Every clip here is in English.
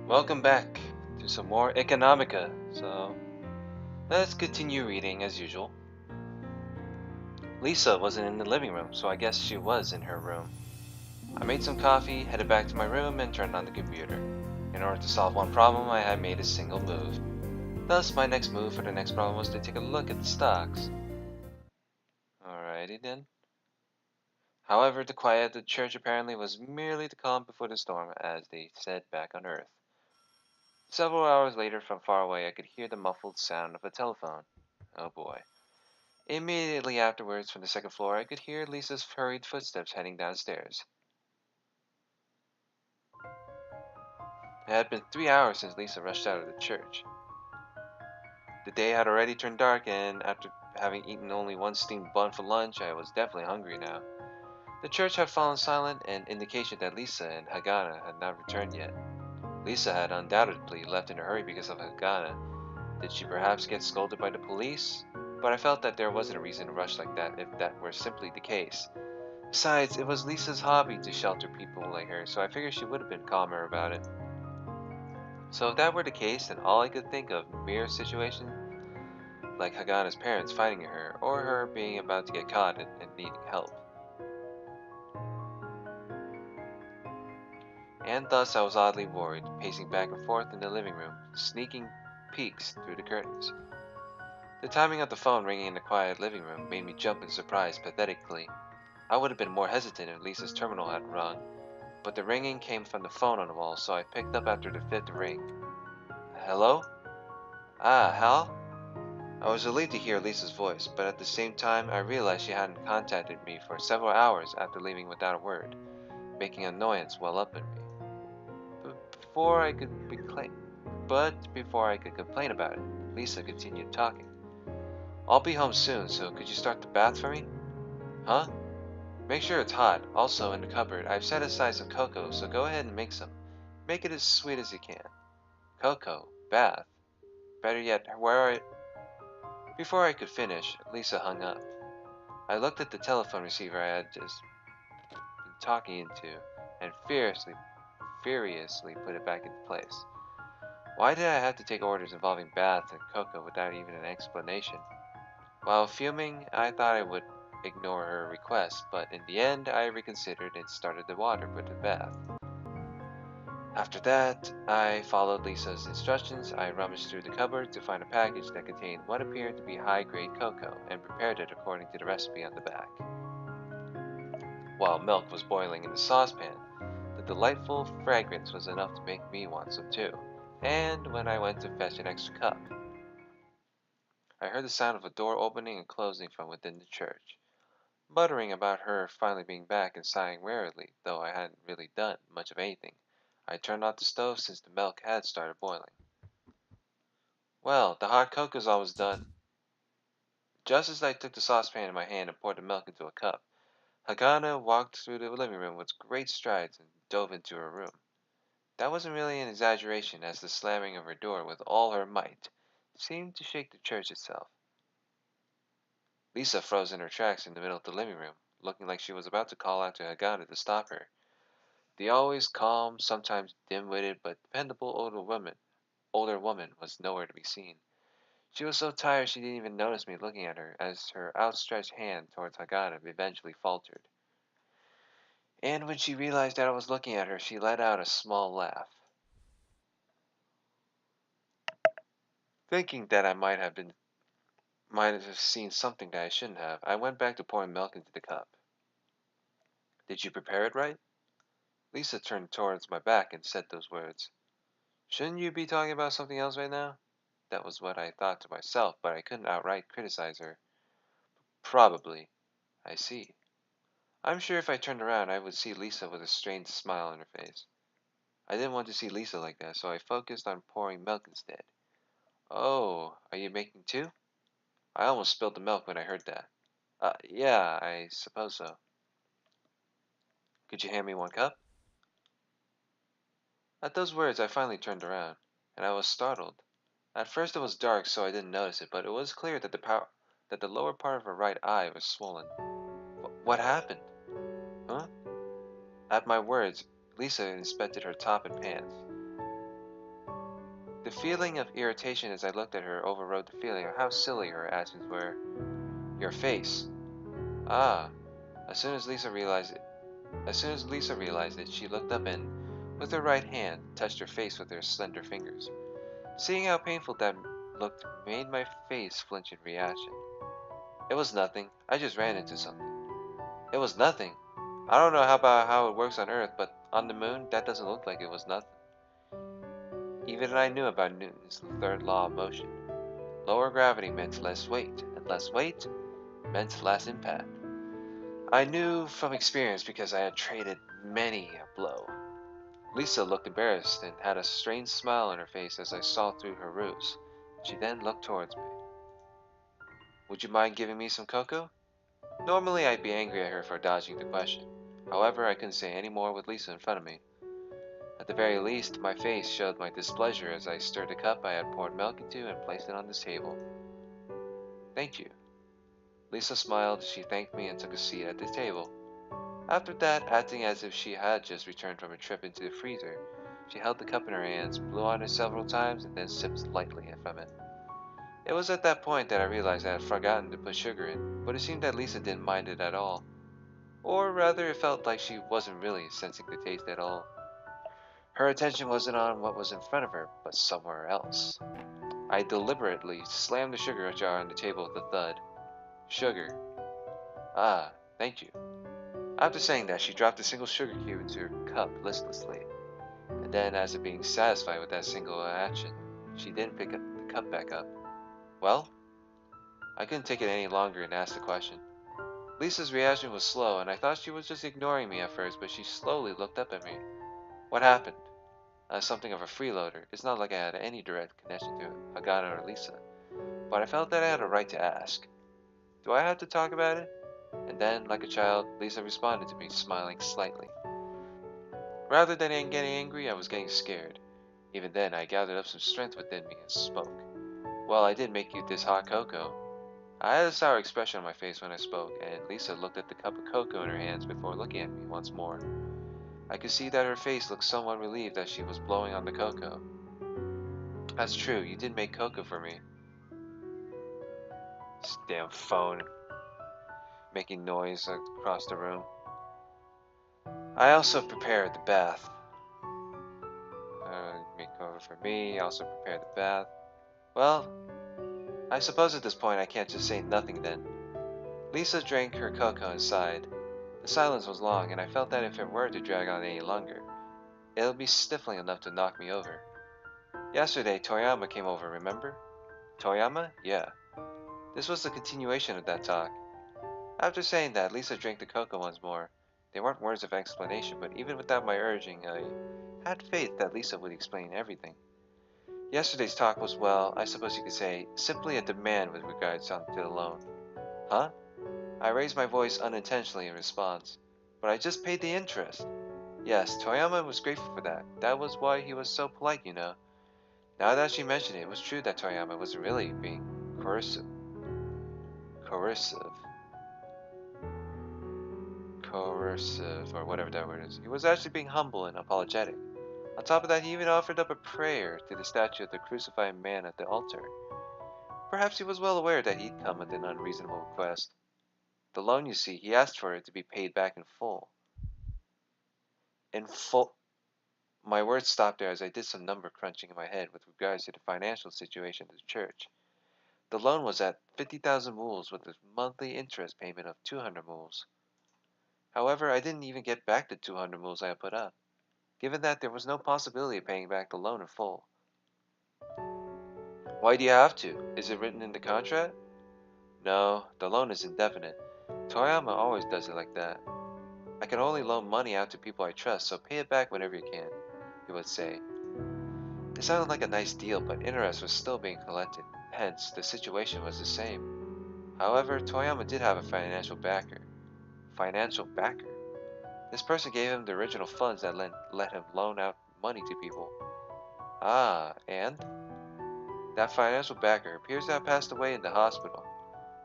Welcome back to some more Economica. So, let's continue reading as usual. Lisa wasn't in the living room, so I guess she was in her room. I made some coffee, headed back to my room, and turned on the computer. In order to solve one problem, I had made a single move. Thus, my next move for the next problem was to take a look at the stocks. Alrighty then. However, the quiet at the church apparently was merely the calm before the storm, as they said back on Earth. Several hours later, from far away, I could hear the muffled sound of a telephone. Oh boy. Immediately afterwards, from the second floor, I could hear Lisa's hurried footsteps heading downstairs. It had been 3 hours since Lisa rushed out of the church. The day had already turned dark, and after having eaten only one steamed bun for lunch, I was definitely hungry now. The church had fallen silent, an indication that Lisa and Hagana had not returned yet. Lisa had undoubtedly left in a hurry because of Hagana. Did she perhaps get scolded by the police? But I felt that there wasn't a reason to rush like that if that were simply the case. Besides, it was Lisa's hobby to shelter people like her, so I figured she would have been calmer about it. So if that were the case, then all I could think of mere situations like Hagana's parents finding her, or her being about to get caught and needing help. And thus I was oddly worried, pacing back and forth in the living room, sneaking peeks through the curtains. The timing of the phone ringing in the quiet living room made me jump in surprise pathetically. I would have been more hesitant if Lisa's terminal had rung, but the ringing came from the phone on the wall, so I picked up after the fifth ring. Hello? Ah, Hal? I was relieved to hear Lisa's voice, but at the same time I realized she hadn't contacted me for several hours after leaving without a word, making annoyance well up in me. But before I could complain about it, Lisa continued talking. I'll be home soon, so could you start the bath for me? Huh? Make sure it's hot. Also, in the cupboard, I've set aside some cocoa, so go ahead and make some. Make it as sweet as you can. Cocoa, bath. Better yet, where are... Before I could finish, Lisa hung up. I looked at the telephone receiver I had just been talking into, and furiously put it back into place. Why did I have to take orders involving baths and cocoa without even an explanation? While fuming, I thought I would ignore her request, but in the end, I reconsidered and started the water for the bath. After that, I followed Lisa's instructions. I rummaged through the cupboard to find a package that contained what appeared to be high-grade cocoa and prepared it according to the recipe on the back. While milk was boiling in the saucepan, the delightful fragrance was enough to make me want some too. And when I went to fetch an extra cup, I heard the sound of a door opening and closing from within the church. Muttering about her finally being back and sighing wearily, though I hadn't really done much of anything, I turned off the stove since the milk had started boiling. Well, the hot cocoa's almost done. Just as I took the saucepan in my hand and poured the milk into a cup, Hagana walked through the living room with great strides and dove into her room. That wasn't really an exaggeration, as the slamming of her door with all her might seemed to shake the church itself. Lisa froze in her tracks in the middle of the living room, looking like she was about to call out to Hagana to stop her. The always calm, sometimes dim-witted but dependable older woman was nowhere to be seen. She was so tired she didn't even notice me looking at her as her outstretched hand towards Hagana eventually faltered. And when she realized that I was looking at her, she let out a small laugh. Thinking that I might have seen something that I shouldn't have, I went back to pouring milk into the cup. Did you prepare it right? Lisa turned towards my back and said those words. Shouldn't you be talking about something else right now? That was what I thought to myself, but I couldn't outright criticize her. Probably. I see. I'm sure if I turned around, I would see Lisa with a strange smile on her face. I didn't want to see Lisa like that, so I focused on pouring milk instead. Oh, are you making two? I almost spilled the milk when I heard that. Yeah, I suppose so. Could you hand me one cup? At those words, I finally turned around, and I was startled. At first it was dark, so I didn't notice it, but it was clear that the lower part of her right eye was swollen. What happened? Huh? At my words, Lisa inspected her top and pants. The feeling of irritation as I looked at her overrode the feeling of how silly her actions were. Your face. Ah. As soon as Lisa realized it, she looked up and, with her right hand, touched her face with her slender fingers. Seeing how painful that looked made my face flinch in reaction. It was nothing. I just ran into something. It was nothing. I don't know about how it works on Earth, but on the moon, that doesn't look like it was nothing. Even I knew about Newton's third law of motion. Lower gravity meant less weight, and less weight meant less impact. I knew from experience because I had traded many a blow. Lisa looked embarrassed and had a strange smile on her face as I saw through her ruse. She then looked towards me. Would you mind giving me some cocoa? Normally I'd be angry at her for dodging the question. However, I couldn't say any more with Lisa in front of me. At the very least, my face showed my displeasure as I stirred the cup I had poured milk into and placed it on the table. Thank you. Lisa smiled as she thanked me and took a seat at the table. After that, acting as if she had just returned from a trip into the freezer, she held the cup in her hands, blew on it several times, and then sipped lightly from it. It was at that point that I realized I had forgotten to put sugar in, but it seemed that Lisa didn't mind it at all. Or rather, it felt like she wasn't really sensing the taste at all. Her attention wasn't on what was in front of her, but somewhere else. I deliberately slammed the sugar jar on the table with a thud. Sugar. Ah, thank you. After saying that, she dropped a single sugar cube into her cup listlessly, and then, as if being satisfied with that single action, she didn't pick the cup back up. Well? I couldn't take it any longer and asked the question. Lisa's reaction was slow, and I thought she was just ignoring me at first, but she slowly looked up at me. What happened? As something of a freeloader, it's not like I had any direct connection to Hagana or Lisa, but I felt that I had a right to ask. Do I have to talk about it? And then, like a child, Lisa responded to me, smiling slightly. Rather than getting angry, I was getting scared. Even then, I gathered up some strength within me and spoke. Well, I did make you this hot cocoa. I had a sour expression on my face when I spoke, and Lisa looked at the cup of cocoa in her hands before looking at me once more. I could see that her face looked somewhat relieved as she was blowing on the cocoa. That's true, you did make cocoa for me. This damn phone making noise across the room. I also prepared the bath. Make cocoa for me, also prepared the bath. Well, I suppose at this point I can't just say nothing then. Lisa drank her cocoa and sighed. The silence was long, and I felt that if it were to drag on any longer, it would be stifling enough to knock me over. Yesterday, Toyama came over, remember? Toyama? Yeah. This was the continuation of that talk. After saying that, Lisa drank the cocoa once more. They weren't words of explanation, but even without my urging, I had faith that Lisa would explain everything. Yesterday's talk was, well, I suppose you could say, simply a demand with regards to the loan. Huh? I raised my voice unintentionally in response. But I just paid the interest. Yes, Toyama was grateful for that. That was why he was so polite, you know. Now that she mentioned it, it was true that Toyama wasn't really being coercive. Coercive. Coercive, or whatever that word is. He was actually being humble and apologetic. On top of that, he even offered up a prayer to the statue of the crucified man at the altar. Perhaps he was well aware that he'd come with an unreasonable request. The loan, you see, he asked for it to be paid back in full. In full. My words stopped there as I did some number crunching in my head with regards to the financial situation of the church. The loan was at 50,000 mules with a monthly interest payment of 200 mules. However, I didn't even get back the 200 mules I had put up, given that there was no possibility of paying back the loan in full. Why do you have to? Is it written in the contract? No, the loan is indefinite. Toyama always does it like that. I can only loan money out to people I trust, so pay it back whenever you can, he would say. It sounded like a nice deal, but interest was still being collected. Hence, the situation was the same. However, Toyama did have a financial backer. Financial backer? This person gave him the original funds that let him loan out money to people. Ah, and? That financial backer appears to have passed away in the hospital,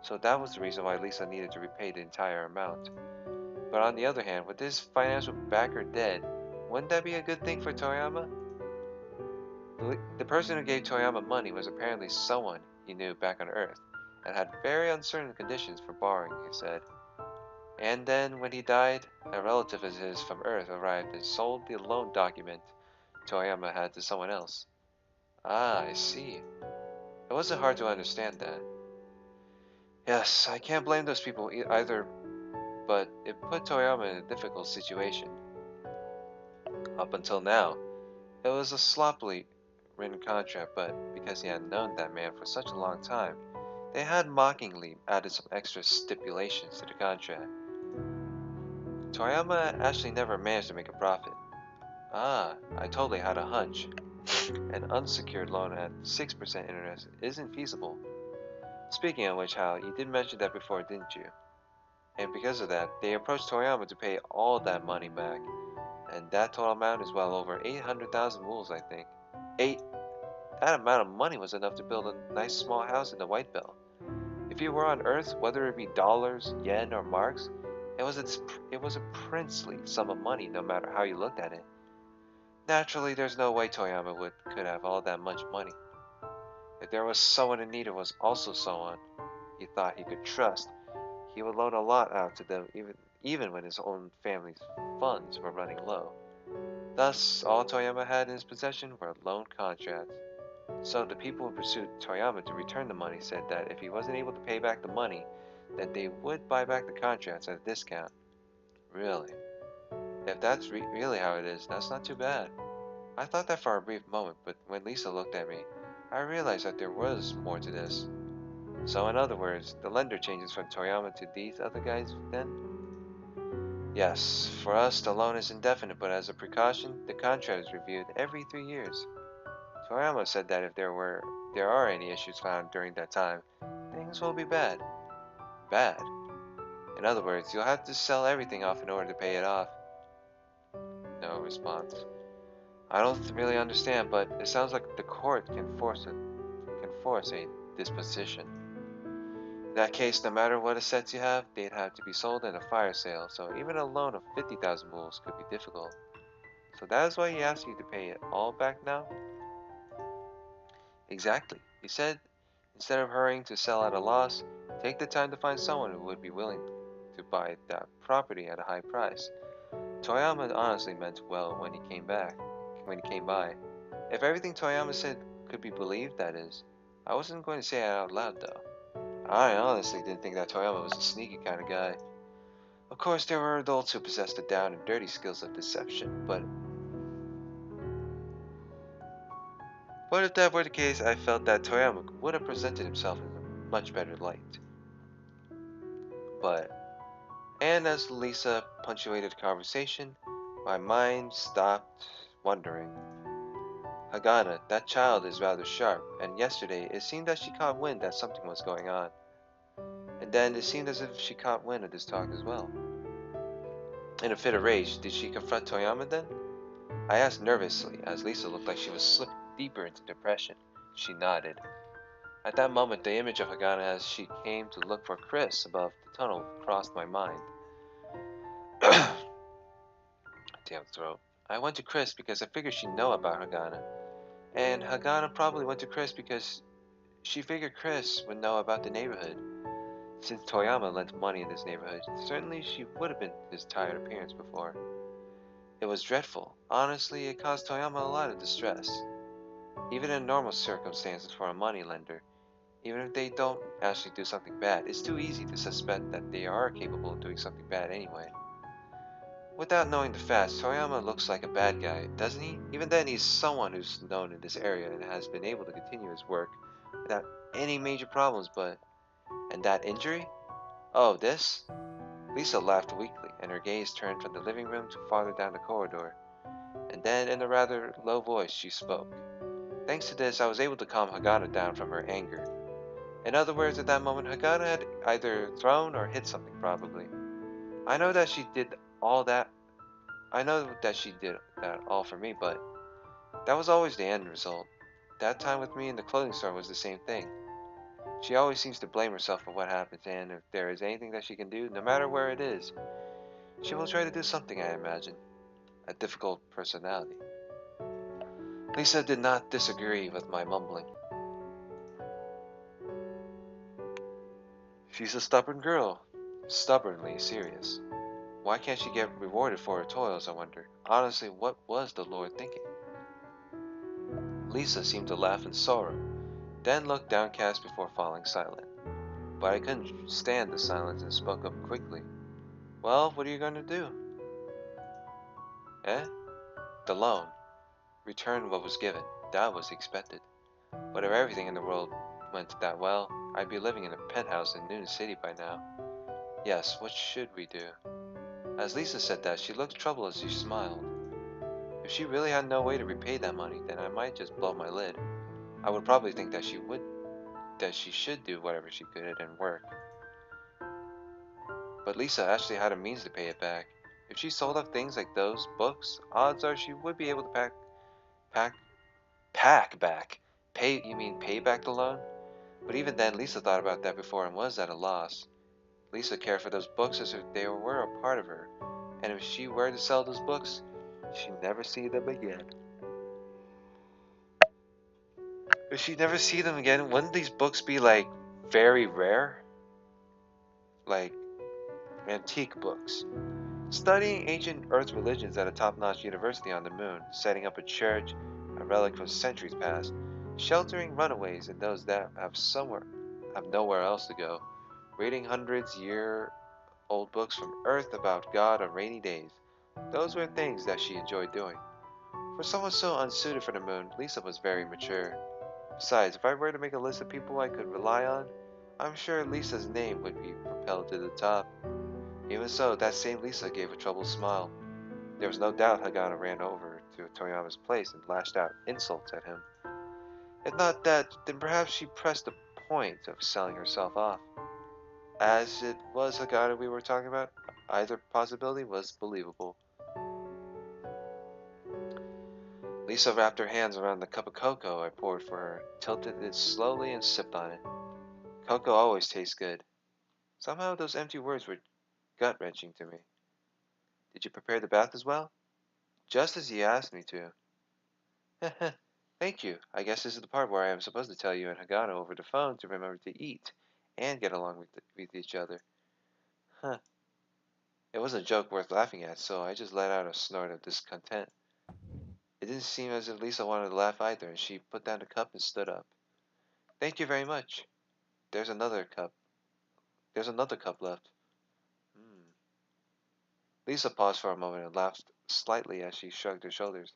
so that was the reason why Lisa needed to repay the entire amount. But on the other hand, with this financial backer dead, wouldn't that be a good thing for Toyama? The person who gave Toyama money was apparently someone he knew back on Earth, and had very uncertain conditions for borrowing, he said. And then, when he died, a relative of his from Earth arrived and sold the loan document Toyama had to someone else. Ah, I see. It wasn't hard to understand that. Yes, I can't blame those people either, but it put Toyama in a difficult situation. Up until now, it was a sloppily written contract, but because he had known that man for such a long time, they had mockingly added some extra stipulations to the contract. Toyama actually never managed to make a profit. Ah, I totally had a hunch. An unsecured loan at 6% interest isn't feasible. Speaking of which, Hal, you did mention that before, didn't you? And because of that, they approached Toyama to pay all that money back. And that total amount is well over 800,000 wools, I think. That amount of money was enough to build a nice small house in the White Belt. If you were on Earth, whether it be dollars, yen, or marks, it was a princely sum of money no matter how you looked at it. Naturally, there's no way Toyama could have all that much money. If there was someone in need who was also someone he thought he could trust, he would loan a lot out to them even when his own family's funds were running low. Thus, all Toyama had in his possession were loan contracts. So the people who pursued Toyama to return the money said that if he wasn't able to pay back the money, then they would buy back the contracts at a discount. Really? If that's really how it is, that's not too bad. I thought that for a brief moment, but when Lisa looked at me, I realized that there was more to this. So in other words, the lender changes from Toyama to these other guys then? Yes, for us the loan is indefinite, but as a precaution, the contract is reviewed every 3 years. Toyama said that if there are any issues found during that time, things will be bad. Bad? In other words, you'll have to sell everything off in order to pay it off. No response. I don't really understand, but it sounds like the court can force a disposition. In that case, no matter what assets you have, they'd have to be sold in a fire sale, so even a loan of 50,000 wools could be difficult. So that is why he asked you to pay it all back now? Exactly. He said, instead of hurrying to sell at a loss, take the time to find someone who would be willing to buy that property at a high price. Toyama honestly meant well when he came by. If everything Toyama said could be believed, that is. I wasn't going to say it out loud, though. I honestly didn't think that Toyama was a sneaky kind of guy. Of course, there were adults who possessed the down and dirty skills of deception, but if that were the case, I felt that Toyama would have presented himself in a much better light. But, and as Lisa punctuated the conversation, my mind stopped wondering. Hagana, that child is rather sharp, and yesterday it seemed that she caught wind that something was going on. And then it seemed as if she caught wind of this talk as well. In a fit of rage, did she confront Toyama then? I asked nervously, as Lisa looked like she was slipping deeper into depression. She nodded. At that moment, the image of Hagana as she came to look for Chris above the tunnel crossed my mind. Damn throat. I went to Chris because I figured she'd know about Hagana. And Hagana probably went to Chris because she figured Chris would know about the neighborhood. Since Toyama lent money in this neighborhood, certainly she would have been his tired appearance before. It was dreadful. Honestly, it caused Toyama a lot of distress. Even in normal circumstances for a moneylender, even if they don't actually do something bad, it's too easy to suspect that they are capable of doing something bad anyway. Without knowing the facts, Toyama looks like a bad guy, doesn't he? Even then, he's someone who's known in this area and has been able to continue his work without any major problems, but... And that injury? Oh, this? Lisa laughed weakly, and her gaze turned from the living room to farther down the corridor. And then, in a rather low voice, she spoke. Thanks to this, I was able to calm Hagana down from her anger. In other words, at that moment, Hagana had either thrown or hit something, probably. I know that she did all that. I know that she did that all for me, but that was always the end result. That time with me in the clothing store was the same thing. She always seems to blame herself for what happens, and if there is anything that she can do, no matter where it is, she will try to do something, I imagine. A difficult personality. Lisa did not disagree with my mumbling. She's a stubborn girl. Stubbornly serious. Why can't she get rewarded for her toils, I wonder? Honestly, what was the Lord thinking? Lisa seemed to laugh in sorrow, then looked downcast before falling silent. But I couldn't stand the silence and spoke up quickly. Well, what are you going to do? Eh? The loan. Return what was given. That was expected. But if everything in the world went that well, I'd be living in a penthouse in Noon City by now. Yes, what should we do? As Lisa said that, she looked troubled as she smiled. If she really had no way to repay that money, then I might just blow my lid. I would probably think that she should do whatever she could and work. But Lisa actually had a means to pay it back. If she sold off things like those books, odds are she would be able to pack, pack back. Pay back the loan? But even then, Lisa thought about that before and was at a loss. Lisa cared for those books as if they were a part of her, and if she were to sell those books, she'd never see them again. If she'd never see them again, wouldn't these books be like very rare? Like antique books. Studying ancient Earth religions at a top-notch university on the moon, setting up a church, a relic from centuries past, sheltering runaways and those that have nowhere else to go, reading hundreds-year-old books from Earth about God on rainy days. Those were things that she enjoyed doing. For someone so unsuited for the moon, Lisa was very mature. Besides, if I were to make a list of people I could rely on, I'm sure Lisa's name would be propelled to the top. Even so, that same Lisa gave a troubled smile. There was no doubt Hagana ran over to Toyama's place and lashed out insults at him. If not that, then perhaps she pressed the point of selling herself off. As it was Hagana we were talking about, either possibility was believable. Lisa wrapped her hands around the cup of cocoa I poured for her, tilted it slowly and sipped on it. Cocoa always tastes good. Somehow those empty words were gut-wrenching to me. Did you prepare the bath as well? Just as you asked me to. Thank you. I guess this is the part where I am supposed to tell you and Hagana over the phone to remember to eat and get along with each other. Huh. It wasn't a joke worth laughing at, so I just let out a snort of discontent. It didn't seem as if Lisa wanted to laugh either, and she put down the cup and stood up. Thank you very much. There's another cup. There's another cup left. Hmm. Lisa paused for a moment and laughed slightly as she shrugged her shoulders.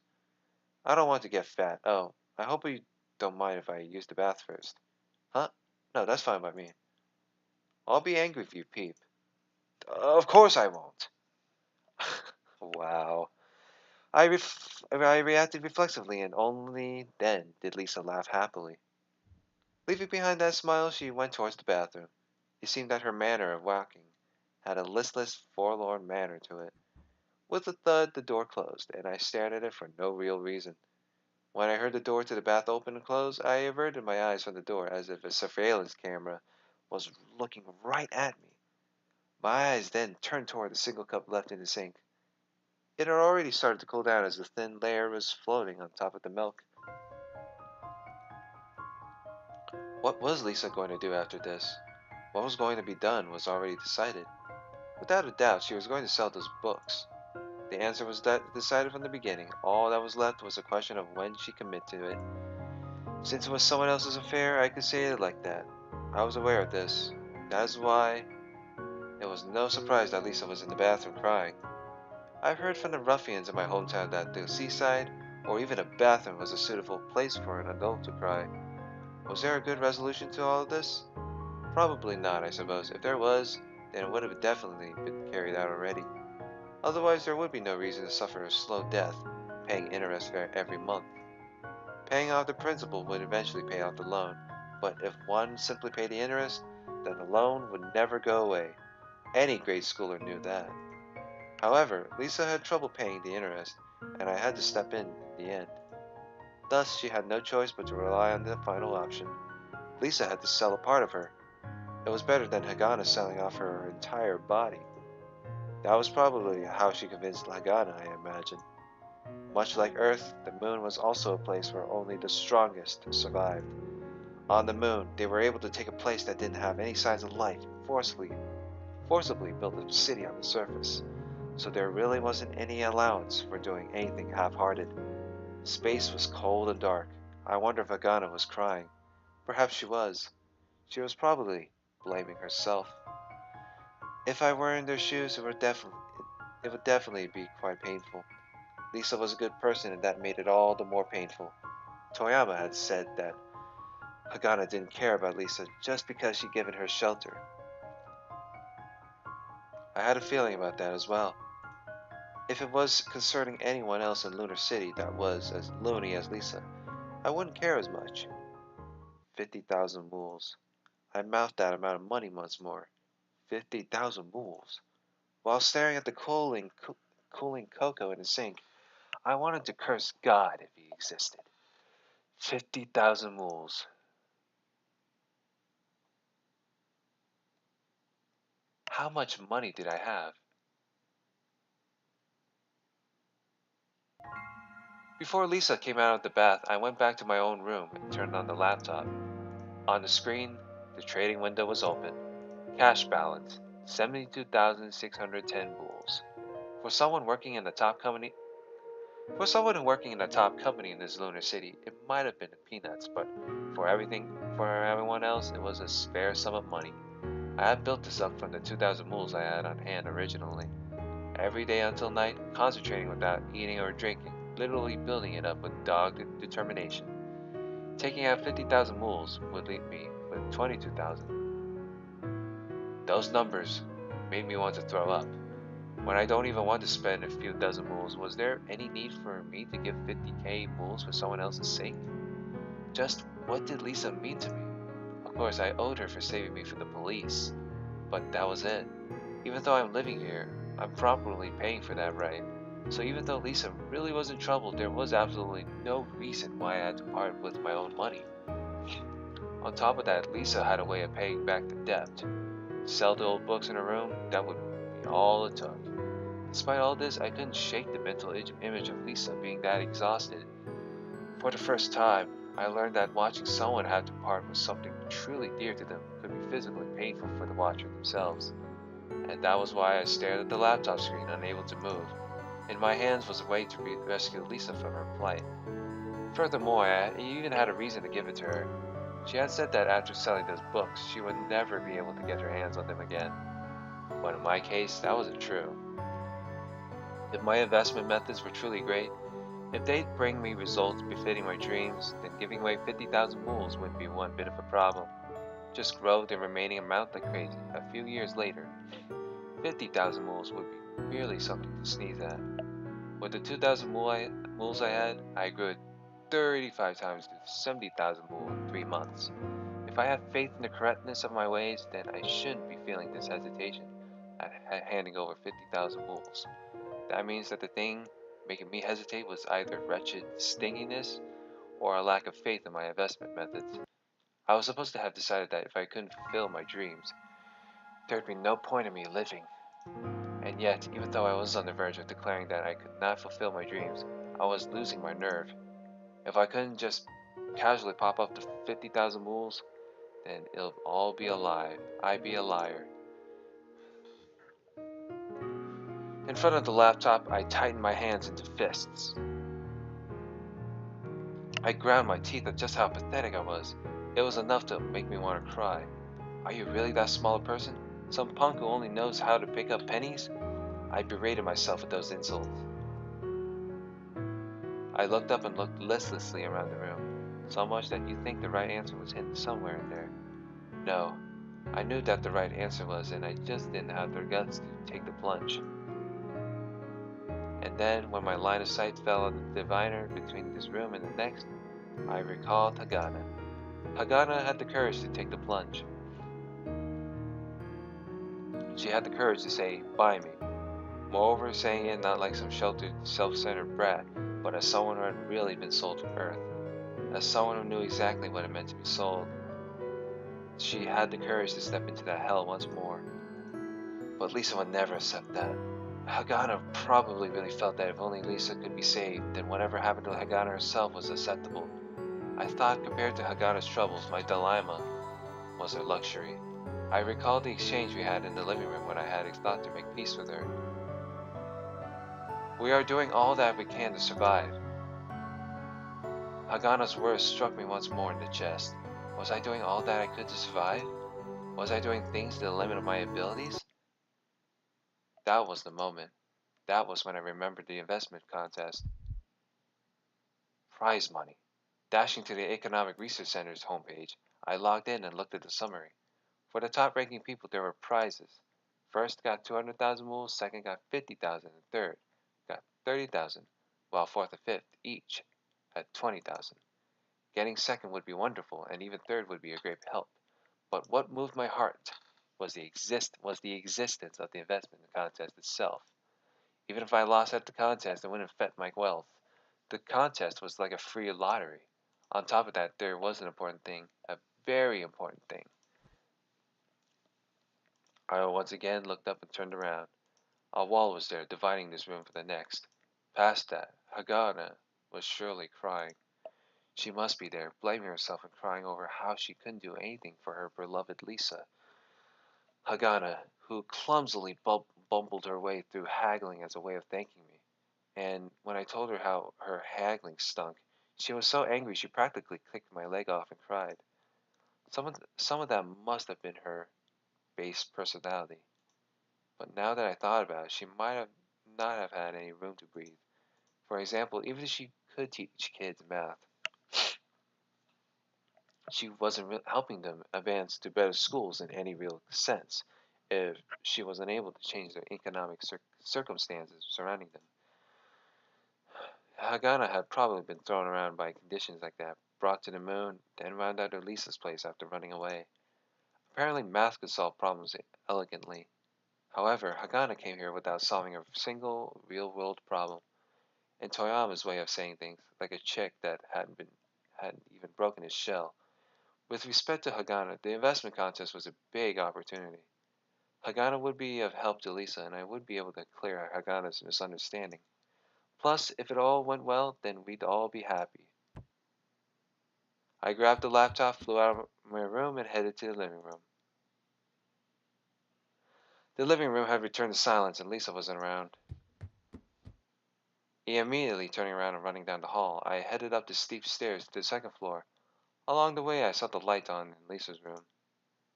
I don't want to get fat. Oh, I hope you don't mind if I use the bath first. Huh? No, that's fine by me. I'll be angry if you peep. Of course I won't. Wow. I reacted reflexively, and only then did Lisa laugh happily. Leaving behind that smile, she went towards the bathroom. It seemed that her manner of walking had a listless, forlorn manner to it. With a thud, the door closed, and I stared at it for no real reason. When I heard the door to the bath open and close, I averted my eyes from the door as if a surveillance camera was looking right at me. My eyes then turned toward the single cup left in the sink. It had already started to cool down as the thin layer was floating on top of the milk. What was Lisa going to do after this? What was going to be done was already decided. Without a doubt, she was going to sell those books. The answer was decided from the beginning. All that was left was a question of when she committed to it. Since it was someone else's affair, I could say it like that. I was aware of this. That is why it was no surprise that Lisa was in the bathroom crying. I've heard from the ruffians in my hometown that the seaside, or even a bathroom, was a suitable place for an adult to cry. Was there a good resolution to all of this? Probably not, I suppose. If there was, then it would have definitely been carried out already. Otherwise, there would be no reason to suffer a slow death, paying interest every month. Paying off the principal would eventually pay off the loan, but if one simply paid the interest, then the loan would never go away. Any grade schooler knew that. However, Lisa had trouble paying the interest, and I had to step in the end. Thus, she had no choice but to rely on the final option. Lisa had to sell a part of her. It was better than Hagana selling off her entire body. That was probably how she convinced Hagana, I imagine. Much like Earth, the moon was also a place where only the strongest survived. On the moon, they were able to take a place that didn't have any signs of life and forcibly build a city on the surface. So there really wasn't any allowance for doing anything half-hearted. Space was cold and dark. I wonder if Hagana was crying. Perhaps she was. She was probably blaming herself. If I were in their shoes, it would definitely be quite painful. Lisa was a good person, and that made it all the more painful. Toyama had said that Hagana didn't care about Lisa just because she'd given her shelter. I had a feeling about that as well. If it was concerning anyone else in Lunar City that was as loony as Lisa, I wouldn't care as much. 50,000 mules. I mouthed that amount of money once more. 50,000 mules. While staring at the cooling cocoa in the sink, I wanted to curse God if he existed. 50,000 mules. How much money did I have? Before Lisa came out of the bath, I went back to my own room and turned on the laptop. On the screen, the trading window was open. Cash balance, 72,610 bulls. For someone working in the top company, For someone who working in a top company in this lunar city, it might have been peanuts, but for everyone else, it was a fair sum of money. I had built this up from the 2,000 mules I had on hand originally. Every day until night, concentrating without eating or drinking, literally building it up with dogged determination. Taking out 50,000 mules would leave me with 22,000. Those numbers made me want to throw up. When I don't even want to spend a few dozen mules, was there any need for me to give 50k mules for someone else's sake? Just what did Lisa mean to me? Of course, I owed her for saving me from the police, but that was it. Even though I'm living here, I'm properly paying for that right. So even though Lisa really was in trouble, there was absolutely no reason why I had to part with my own money. On top of that, Lisa had a way of paying back the debt. Sell the old books in her room, that would be all it took. Despite all this, I couldn't shake the mental image of Lisa being that exhausted. For the first time, I learned that watching someone have to part with something truly dear to them could be physically painful for the watcher themselves. And that was why I stared at the laptop screen, unable to move. In my hands was a way to rescue Lisa from her plight. Furthermore, I even had a reason to give it to her. She had said that after selling those books, she would never be able to get her hands on them again. But in my case, that wasn't true. If my investment methods were truly great, if they'd bring me results befitting my dreams, then giving away 50,000 mules wouldn't be one bit of a problem. Just grow the remaining amount like crazy. A few years later, 50,000 mules would be merely something to sneeze at. With the 2,000 mules I had, I grew it 35 times to 70,000 mules in 3 months. If I have faith in the correctness of my ways, then I shouldn't be feeling this hesitation at handing over 50,000 mules. That means that the thing making me hesitate was either wretched stinginess or a lack of faith in my investment methods. I was supposed to have decided that if I couldn't fulfill my dreams, there'd be no point in me living. And yet, even though I was on the verge of declaring that I could not fulfill my dreams, I was losing my nerve. If I couldn't just casually pop up to 50,000 mules, then it'll all be a lie. I'd be a liar. In front of the laptop, I tightened my hands into fists. I ground my teeth at just how pathetic I was. It was enough to make me want to cry. Are you really that small a person? Some punk who only knows how to pick up pennies? I berated myself with those insults. I looked up and looked listlessly around the room, so much that you'd think the right answer was hidden somewhere in there. No, I knew that the right answer was, and I just didn't have the guts to take the plunge. And then, when my line of sight fell on the divider between this room and the next, I recalled Hagana. Hagana had the courage to take the plunge. She had the courage to say, buy me. Moreover, saying it not like some sheltered, self-centered brat, but as someone who had really been sold to Earth. As someone who knew exactly what it meant to be sold. She had the courage to step into that hell once more. But Lisa would never accept that. Hagana probably really felt that if only Lisa could be saved, then whatever happened to Hagana herself was acceptable. I thought compared to Hagana's troubles, my dilemma was a luxury. I recalled the exchange we had in the living room when I had thought to make peace with her. We are doing all that we can to survive. Hagana's words struck me once more in the chest. Was I doing all that I could to survive? Was I doing things to the limit of my abilities? That was the moment. That was when I remembered the investment contest. Prize money. Dashing to the Economic Research Center's homepage, I logged in and looked at the summary. For the top-ranking people, there were prizes. First got 200,000 moves, second got 50,000, and third got 30,000, while fourth and fifth each had 20,000. Getting second would be wonderful, and even third would be a great help. But what moved my heart was the existence of the investment contest itself. Even if I lost at the contest, it wouldn't affect my wealth. The contest was like a free lottery. On top of that, there was an important thing, a very important thing. I once again looked up and turned around. A wall was there, dividing this room from the next. Past that, Hagana was surely crying. She must be there, blaming herself and crying over how she couldn't do anything for her beloved Lisa. Hagana, who clumsily bumbled her way through haggling as a way of thanking me. And when I told her how her haggling stunk, she was so angry she practically kicked my leg off and cried. Some of that must have been her base personality. But now that I thought about it, she might have not have had any room to breathe. For example, even if she could teach kids math, she wasn't helping them advance to better schools in any real sense if she was unable to change their economic circumstances surrounding them. Hagana had probably been thrown around by conditions like that, brought to the moon, then wound up at Lisa's place after running away. Apparently math could solve problems elegantly. However, Hagana came here without solving a single real-world problem. In Toyama's way of saying things, like a chick that hadn't even broken his shell. With respect to Hagana, the investment contest was a big opportunity. Hagana would be of help to Lisa, and I would be able to clear Hagana's misunderstanding. Plus, if it all went well, then we'd all be happy. I grabbed the laptop, flew out of my room, and headed to the living room. The living room had returned to silence, and Lisa wasn't around. Immediately turning around and running down the hall, I headed up the steep stairs to the second floor. Along the way, I saw the light on in Lisa's room.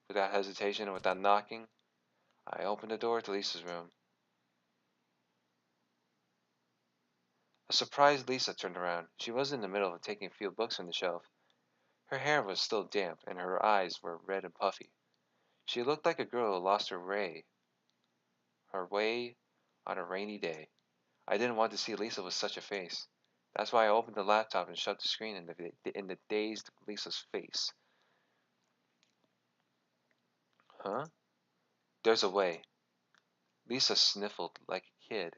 Without hesitation and without knocking, I opened the door to Lisa's room. A surprised Lisa turned around. She was in the middle of taking a few books from the shelf. Her hair was still damp, and her eyes were red and puffy. She looked like a girl who lost her way on a rainy day. I didn't want to see Lisa with such a face. That's why I opened the laptop and shut the screen in the dazed Lisa's face. Huh? There's a way. Lisa sniffled like a kid.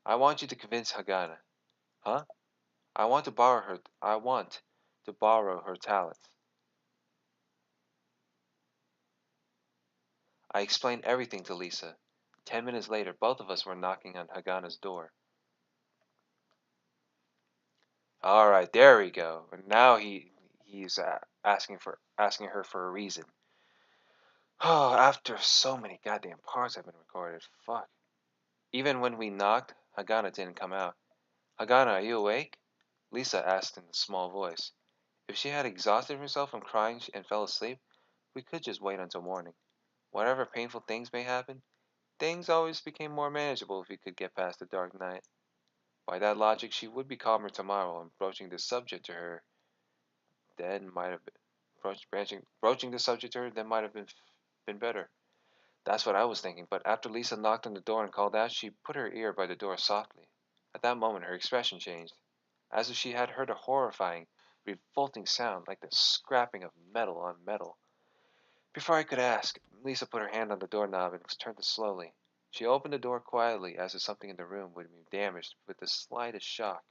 I want you to convince Hagana. Huh? I want to borrow her talents. I explained everything to Lisa. 10 minutes later, both of us were knocking on Hagana's door. All right, there we go. Now he's asking her for a reason. Oh, after so many goddamn parts have been recorded, fuck. Even when we knocked, Hagana didn't come out. Hagana, are you awake? Lisa asked in a small voice. If she had exhausted herself from crying and fell asleep, we could just wait until morning. Whatever painful things may happen, things always became more manageable if we could get past the dark night. By that logic, she would be calmer tomorrow, and broaching this subject to her then might have been broaching the subject to her then might have been better. That's what I was thinking, but after Lisa knocked on the door and called out, she put her ear by the door softly. At that moment, her expression changed, as if she had heard a horrifying, revolting sound like the scraping of metal on metal. Before I could ask, Lisa put her hand on the doorknob and turned it slowly. She opened the door quietly, as if something in the room would be damaged with the slightest shock.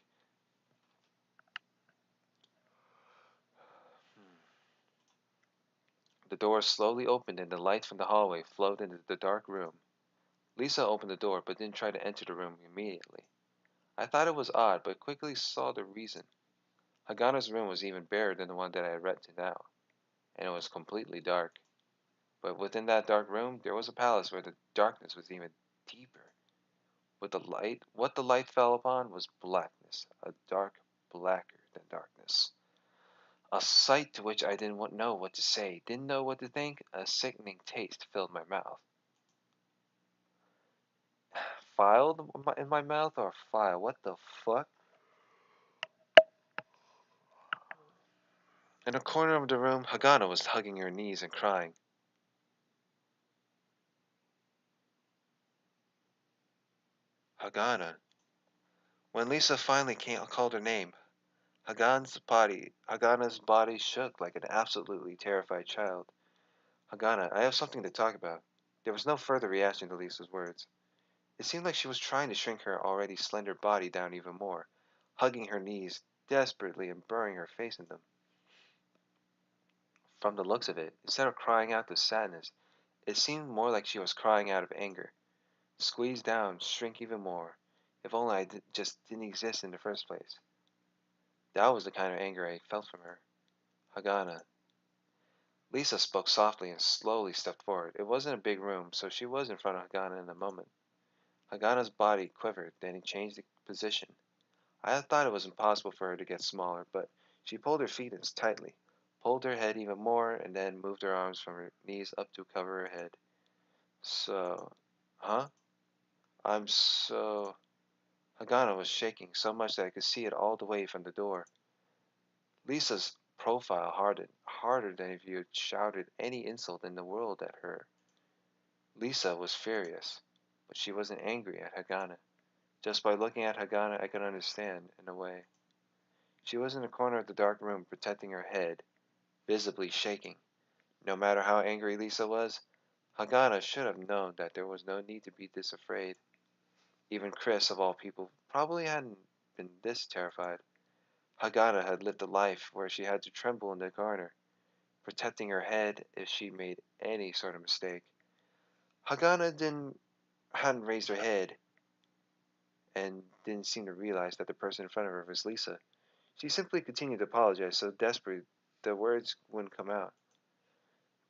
The door slowly opened and the light from the hallway flowed into the dark room. Lisa opened the door but didn't try to enter the room immediately. I thought it was odd, but quickly saw the reason. Hagana's room was even barer than the one that I had rented out, and it was completely dark. But within that dark room, there was a palace where the darkness was even deeper. What the light fell upon was blackness, a dark blacker than darkness. A sight to which I didn't know what to say, didn't know what to think. A sickening taste filled my mouth. File in my mouth or file? What the fuck? In a corner of the room, Hagana was hugging her knees and crying. Hagana. When Lisa finally called her name, Hagana's body shook like an absolutely terrified child. Hagana, I have something to talk about. There was no further reaction to Lisa's words. It seemed like she was trying to shrink her already slender body down even more, hugging her knees desperately and burying her face in them. From the looks of it, instead of crying out to sadness, it seemed more like she was crying out of anger. Squeeze down, shrink even more. If only just didn't exist in the first place. That was the kind of anger I felt from her. Hagana. Lisa spoke softly and slowly stepped forward. It wasn't a big room, so she was in front of Hagana in a moment. Hagana's body quivered, then it changed position. I had thought it was impossible for her to get smaller, but she pulled her feet in tightly, pulled her head even more, and then moved her arms from her knees up to cover her head. So, huh? I'm so. Hagana was shaking so much that I could see it all the way from the door. Lisa's profile hardened, harder than if you had shouted any insult in the world at her. Lisa was furious, but she wasn't angry at Hagana. Just by looking at Hagana, I could understand, in a way. She was in a corner of the dark room, protecting her head, visibly shaking. No matter how angry Lisa was, Hagana should have known that there was no need to be this afraid. Even Chris, of all people, probably hadn't been this terrified. Hagana had lived a life where she had to tremble in the corner, protecting her head if she made any sort of mistake. Hagana hadn't raised her head and didn't seem to realize that the person in front of her was Lisa. She simply continued to apologize, so desperate the words wouldn't come out.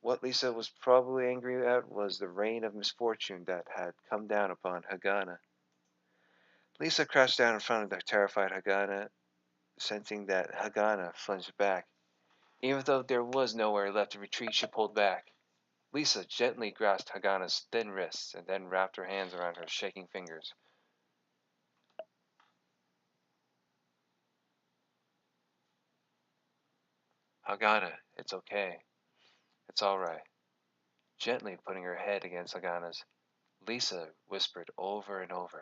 What Lisa was probably angry at was the rain of misfortune that had come down upon Hagana. Lisa crouched down in front of the terrified Hagana, sensing that Hagana plunged back. Even though there was nowhere left to retreat, she pulled back. Lisa gently grasped Hagana's thin wrists and then wrapped her hands around her shaking fingers. Hagana, it's okay. It's all right. Gently putting her head against Hagana's, Lisa whispered over and over.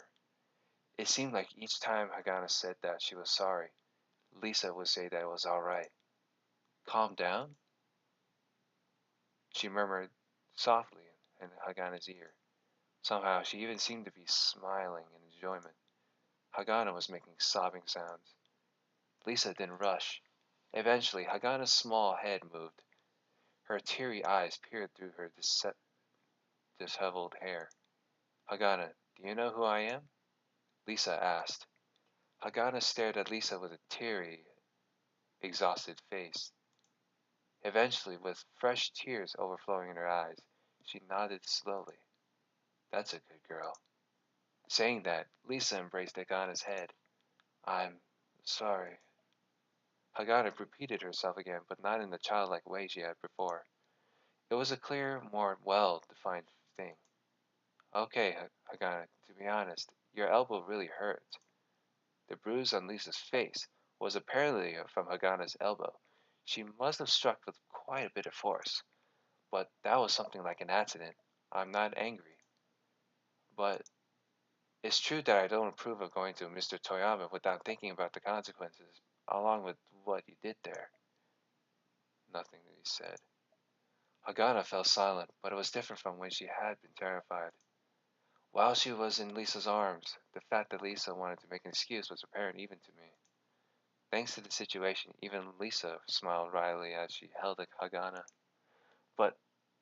It seemed like each time Hagana said that she was sorry, Lisa would say that it was all right. Calm down? She murmured softly in Hagana's ear. Somehow she even seemed to be smiling in enjoyment. Hagana was making sobbing sounds. Lisa didn't rush. Eventually, Hagana's small head moved. Her teary eyes peered through her disheveled hair. Hagana, do you know who I am? Lisa asked. Hagana stared at Lisa with a teary, exhausted face. Eventually, with fresh tears overflowing in her eyes, she nodded slowly. That's a good girl. Saying that, Lisa embraced Hagana's head. I'm sorry. Hagana repeated herself again, but not in the childlike way she had before. It was a clear, more well-defined thing. Okay, Hagana, to be honest, your elbow really hurt. The bruise on Lisa's face was apparently from Hagana's elbow. She must have struck with quite a bit of force. But that was something like an accident. I'm not angry. But it's true that I don't approve of going to Mr. Toyama without thinking about the consequences, along with what you did there. Nothing that he said. Hagana fell silent, but it was different from when she had been terrified. While she was in Lisa's arms, the fact that Lisa wanted to make an excuse was apparent even to me. Thanks to the situation, even Lisa smiled wryly as she held Hagana. But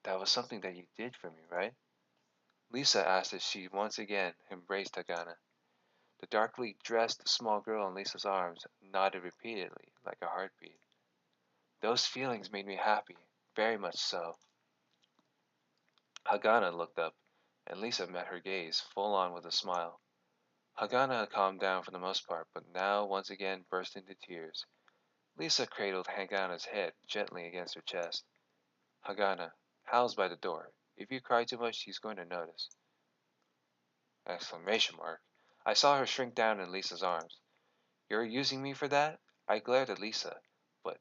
that was something that you did for me, right? Lisa asked as she once again embraced Hagana. The darkly dressed small girl in Lisa's arms nodded repeatedly, like a heartbeat. Those feelings made me happy, very much so. Hagana looked up, and Lisa met her gaze full on with a smile. Hagana had calmed down for the most part, but now once again burst into tears. Lisa cradled Hagana's head gently against her chest. Hagana, Hal's by the door. If you cry too much, he's going to notice. Exclamation mark. I saw her shrink down in Lisa's arms. You're using me for that? I glared at Lisa, but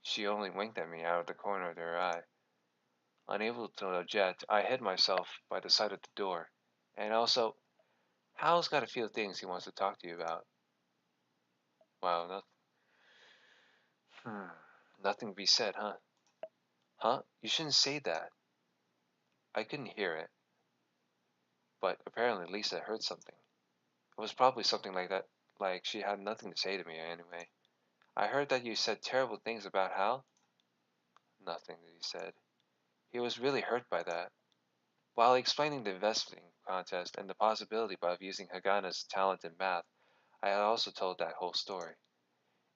she only winked at me out of the corner of her eye. Unable to object, I hid myself by the side of the door. And also, Hal's got a few things he wants to talk to you about. Wow, nothing to be said, huh? Huh? You shouldn't say that. I couldn't hear it, but apparently Lisa heard something. It was probably something like that, like she had nothing to say to me anyway. I heard that you said terrible things about Hal. Nothing that he said. He was really hurt by that. While explaining the investing contest and the possibility of using Hagana's talent in math, I had also told that whole story.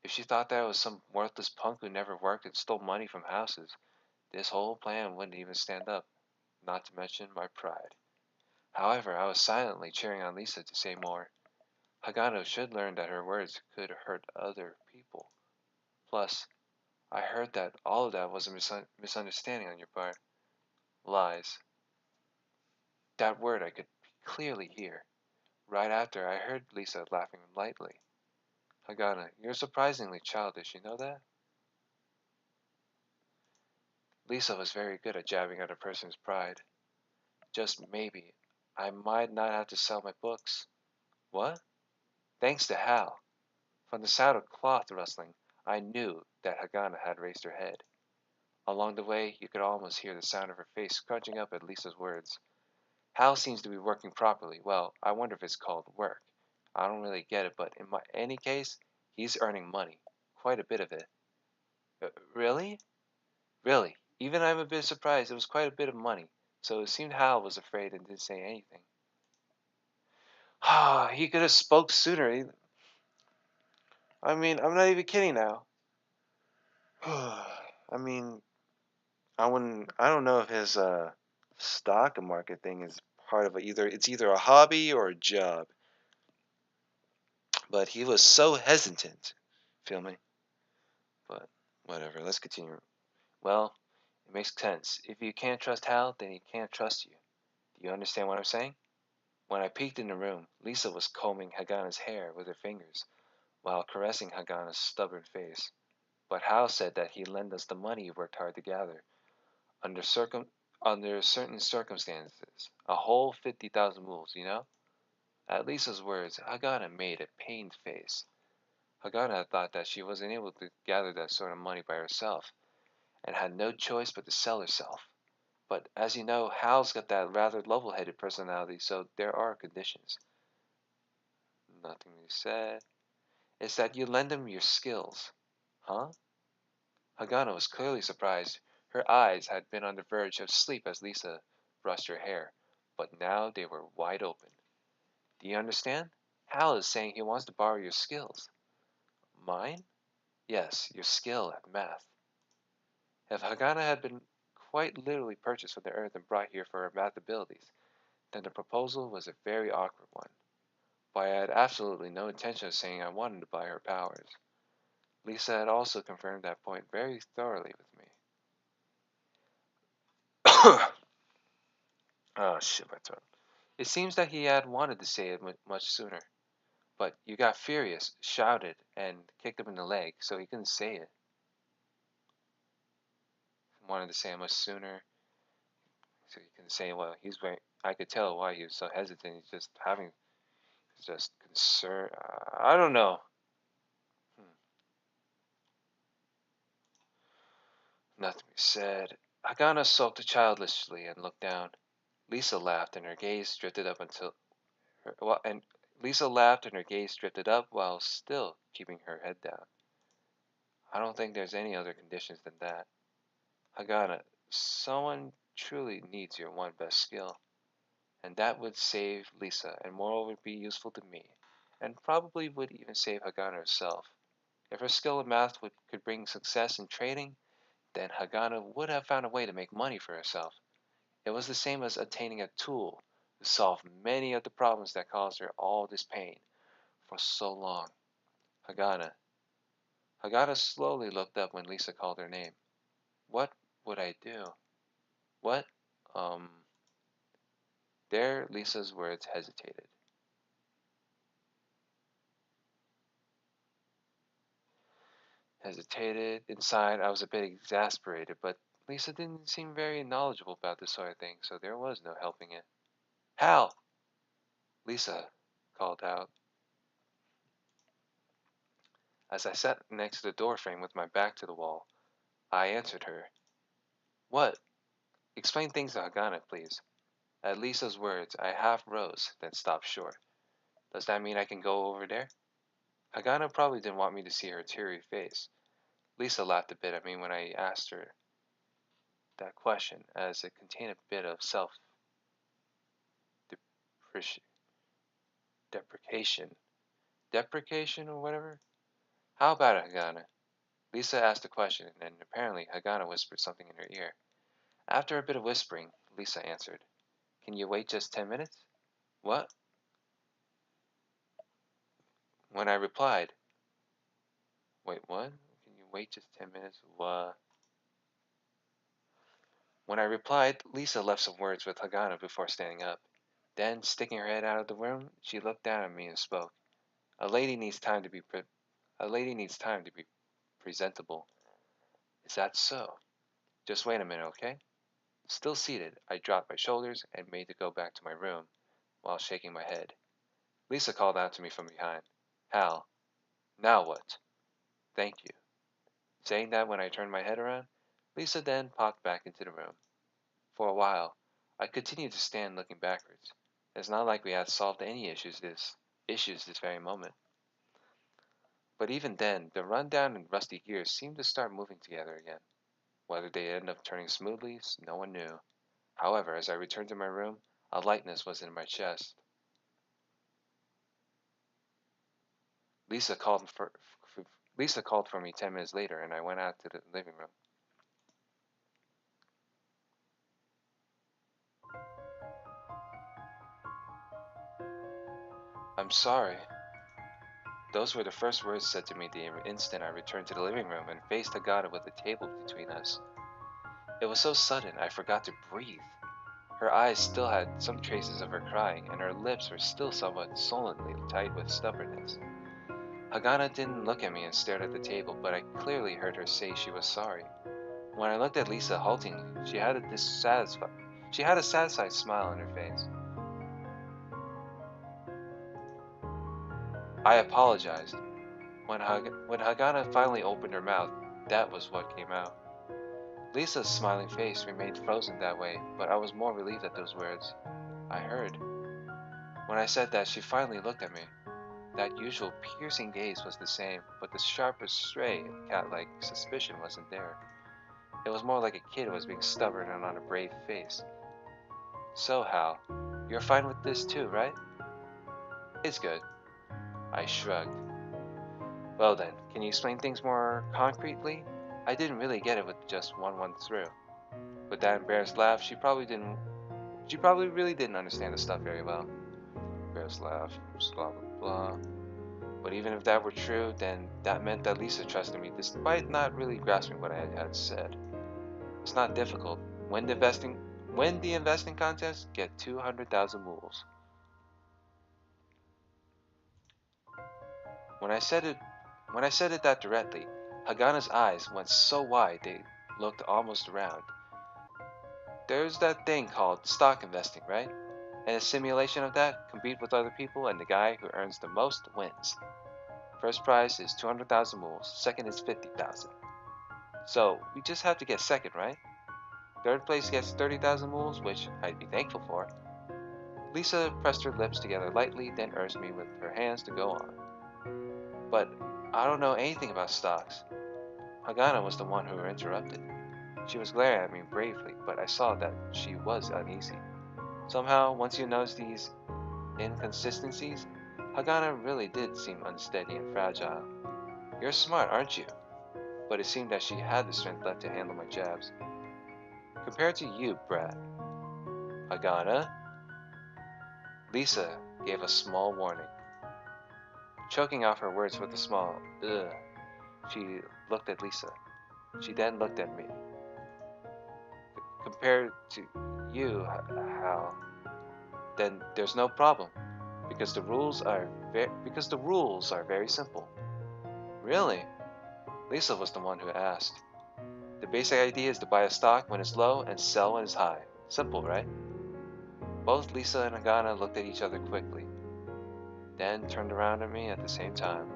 If she thought that I was some worthless punk who never worked and stole money from houses, this whole plan wouldn't even stand up, not to mention my pride. However, I was silently cheering on Lisa to say more. Hagano should learn that her words could hurt other people. Plus, I heard that all of that was a misunderstanding on your part. Lies. That word I could clearly hear. Right after, I heard Lisa laughing lightly. Hagana, you're surprisingly childish, you know that? Lisa was very good at jabbing at a person's pride. Just maybe, I might not have to sell my books. What? Thanks to Hal. From the sound of cloth rustling, I knew that Hagana had raised her head. Along the way, you could almost hear the sound of her face scrunching up at Lisa's words. Hal seems to be working properly. Well, I wonder if it's called work. I don't really get it, but in any case, he's earning money. Quite a bit of it. Really? Really. Even I'm a bit surprised. It was quite a bit of money. So it seemed Hal was afraid and didn't say anything. Ah, he could have spoke sooner. I mean, I'm not even kidding now. I mean, I don't know if his stock market thing is part of it's either a hobby or a job. But he was so hesitant. Feel me? But whatever, let's continue. Well, it makes sense. If you can't trust Hal, then he can't trust you. Do you understand what I'm saying? When I peeked in the room, Lisa was combing Hagana's hair with her fingers while caressing Hagana's stubborn face. But Hal said that he'd lend us the money he worked hard to gather. Under under certain circumstances. A whole 50,000 moves, you know? At Lisa's words, Hagana made a pained face. Hagana had thought that she wasn't able to gather that sort of money by herself, and had no choice but to sell herself. But as you know, Hal's got that rather level-headed personality, so there are conditions. Nothing to be said. It's that you lend him your skills. Huh? Hagana was clearly surprised. Her eyes had been on the verge of sleep as Lisa brushed her hair, but now they were wide open. Do you understand? Hal is saying he wants to borrow your skills. Mine? Yes, your skill at math. If Hagana had been quite literally purchased from the earth and brought here for her math abilities, then the proposal was a very awkward one. But I had absolutely no intention of saying I wanted to buy her powers. Lisa had also confirmed that point very thoroughly with me. Oh shit, my throat. It seems that he had wanted to say it much sooner, but you got furious, shouted, and kicked him in the leg, so he couldn't say it. Wanted to say it much sooner, so he couldn't say it. Well, he's very. I could tell why he was so hesitant. He's just concerned. I don't know. Hmm. Nothing to be said. Hagana sulked childishly and looked down. Lisa laughed, and her gaze drifted up until. Well, and Lisa laughed, and her gaze drifted up while still keeping her head down. I don't think there's any other conditions than that. Hagana, someone truly needs your one best skill. and that would save Lisa and moreover be useful to me, and probably would even save Hagana herself. If her skill in math could bring success in trading, then Hagana would have found a way to make money for herself. It was the same as attaining a tool to solve many of the problems that caused her all this pain for so long. Hagana. Hagana slowly looked up when Lisa called her name. What would I do? What? Um. There, Lisa's words hesitated. Inside, I was a bit exasperated, but Lisa didn't seem very knowledgeable about this sort of thing, so there was no helping it. Hal! Lisa called out. As I sat next to the doorframe with my back to the wall, I answered her. What? Explain things to Hagana, please. At Lisa's words, I half rose, then stopped short. Does that mean I can go over there? Hagana probably didn't want me to see her teary face. Lisa laughed a bit at me when I asked her that question, as it contained a bit of deprecation. Deprecation or whatever? How about it, Hagana? Lisa asked a question, and apparently Hagana whispered something in her ear. After a bit of whispering, Lisa answered, Can you wait just 10 minutes? What? When I replied, Wait, what? Can you wait just 10 minutes? What? When I replied, Lisa left some words with Hagana before standing up. Then, sticking her head out of the room, she looked down at me and spoke. A lady needs time to be presentable. Is that so? Just wait a minute, okay? Still seated, I dropped my shoulders and made to go back to my room, while shaking my head. Lisa called out to me from behind. Hal, now what? Thank you. Saying that when I turned my head around, Lisa then popped back into the room. For a while, I continued to stand looking backwards. It's not like we had solved any issues this very moment. But even then, the rundown and rusty gears seemed to start moving together again. Whether they ended up turning smoothly, no one knew. However, as I returned to my room, a lightness was in my chest. Lisa called for Lisa called for me 10 minutes later, and I went out to the living room. I'm sorry. Those were the first words said to me the instant I returned to the living room and faced Hagata with the table between us. It was so sudden I forgot to breathe. Her eyes still had some traces of her crying, and her lips were still somewhat sullenly tight with stubbornness. Hagana didn't look at me and stared at the table, but I clearly heard her say she was sorry. When I looked at Lisa haltingly, she had a satisfied smile on her face. I apologized. When Hagana finally opened her mouth, that was what came out. Lisa's smiling face remained frozen that way, but I was more relieved at those words. I heard. When I said that, she finally looked at me. That usual piercing gaze was the same, but the sharpest stray, cat-like suspicion wasn't there. It was more like a kid who was being stubborn and on a brave face. So, Hal, you're fine with this too, right? It's good. I shrugged. Well then, can you explain things more concretely? I didn't really get it with just one through. With that embarrassed laugh, she probably really didn't understand the stuff very well. Embarrassed laugh, blah blah blah. But even if that were true, then that meant that Lisa trusted me despite not really grasping what I had said. It's not difficult. Win the investing contest, get 200,000 mules. When I said it when I said it that directly, Hagana's eyes went so wide they looked almost round. There's that thing called stock investing, right? And a simulation of that, compete with other people, and the guy who earns the most wins. First prize is 200,000 mules, second is 50,000. So we just have to get second, right? Third place gets 30,000 mules, which I'd be thankful for. Lisa pressed her lips together lightly, then urged me with her hands to go on. But I don't know anything about stocks. Hagana was the one who interrupted. She was glaring at me bravely, but I saw that she was uneasy. Somehow, once you notice these inconsistencies, Hagana really did seem unsteady and fragile. You're smart, aren't you? But it seemed that she had the strength left to handle my jabs. Compared to you, brat. Hagana? Lisa gave a small warning, choking off her words with a small ugh. She looked at Lisa. She then looked at me. Compared to you, Hal, then there's no problem because the rules are very simple. Really? Lisa was the one who asked. The basic idea is to buy a stock when it's low and sell when it's high. Simple, right? Both Lisa and Agana looked at each other quickly, then turned around at me at the same time.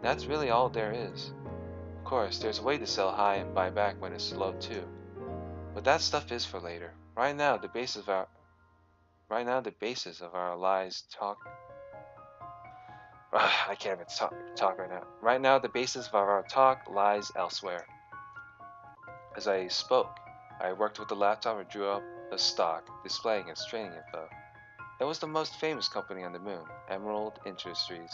That's really all there is. Of course, there's a way to sell high and buy back when it's low too. But that stuff is for later. Right now the basis of our lies talk I can't even talk right now. Right now the basis of our talk lies elsewhere. As I spoke, I worked with the laptop and drew up a stock displaying its trading info. It was the most famous company on the moon, Emerald Industries.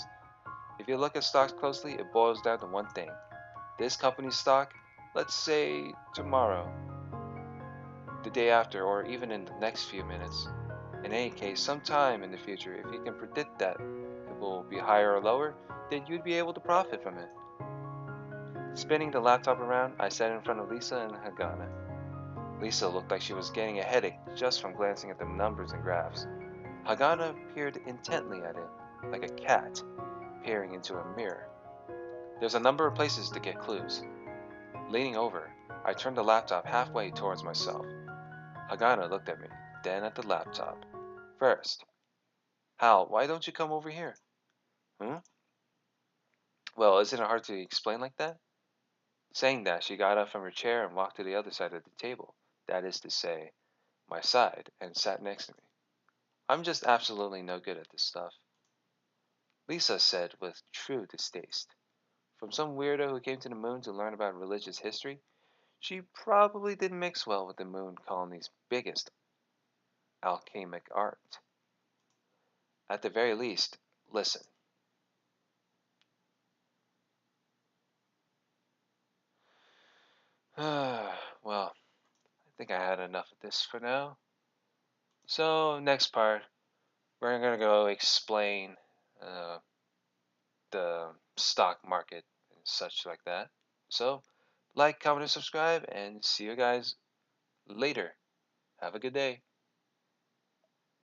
If you look at stocks closely, it boils down to one thing. This company's stock, let's say tomorrow, the day after, or even in the next few minutes. In any case, sometime in the future, if you can predict that it will be higher or lower, then you'd be able to profit from it. Spinning the laptop around, I sat in front of Lisa and Hagana. Lisa looked like she was getting a headache just from glancing at the numbers and graphs. Hagana peered intently at it, like a cat peering into a mirror. There's a number of places to get clues. Leaning over, I turned the laptop halfway towards myself. Hagana looked at me, then at the laptop. First, Hal, why don't you come over here? Hmm? Well, isn't it hard to explain like that? Saying that, she got up from her chair and walked to the other side of the table, that is to say, my side, and sat next to me. I'm just absolutely no good at this stuff, Lisa said with true distaste. From some weirdo who came to the moon to learn about religious history, she probably didn't mix well with the moon colony's biggest alchemic art. At the very least, listen. Well, I think I had enough of this for now. So, next part, we're going to go explain uh, the stock market and such like that. So, like, comment, and subscribe, and see you guys later. Have a good day.